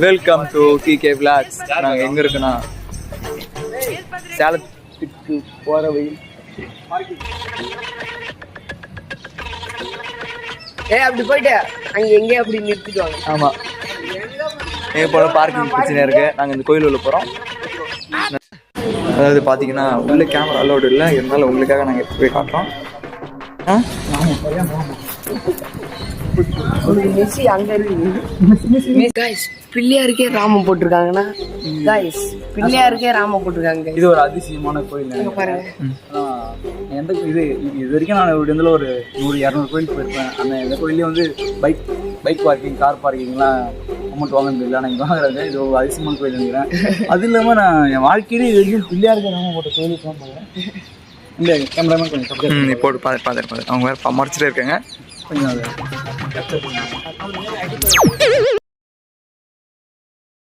Welcome to decay vlogs. நாங்கள் எங்கே இருக்குன்னா சேலத்துக்கு போகிற வழி. அப்படி போயிட்டு அங்கே எங்கே அப்படி நிறுத்திடுவாங்க. ஆமாம், எங்கே போகிற பார்க்கிங் பிரச்சனை இருக்குது. நாங்கள் இந்த கோயில் உள்ள போகிறோம். அதாவது பார்த்தீங்கன்னா உள்ள கேமரா அலோடு இல்லை, இருந்தாலும் உங்களுக்காக நாங்கள் எடுத்து போய் காட்டுறோம். மெஸ்ஸி அங்க இருக்கு. கைஸ் பிள்ளையாருக்கே ராமம் போட்டிருக்காங்கன்னா, கைஸ் பிள்ளையாருக்கே ராமம் போட்டிருக்காங்க. இது ஒரு அதிசயமான கோயில் பாருங்க. எந்த இது வரைக்கும் நான் இதில் ஒரு 100-200 கோயிலுக்கு போயிருப்பேன். அந்த எந்த கோயிலையும் வந்து பைக் பார்க்கிங், கார் பார்க்கிங்லாம் அமௌண்ட் வாங்கினது இல்லை. நான் இங்கே வாங்குறாங்க. இது ஒரு அதிசயமான கோயில் நினைக்கிறேன். அது இல்லாமல் நான் என் வாழ்க்கையிலே இது வரைக்கும் பிள்ளையாருக்கு ராமம் போட்ட கோயிலுக்கு தான் போகிறேன். இல்லை கேமராமேன் கொஞ்சம் போட்டு பார்த்துட்டு அவங்க வேறு மறைச்சிட்டே இருக்காங்க. கொஞ்சம்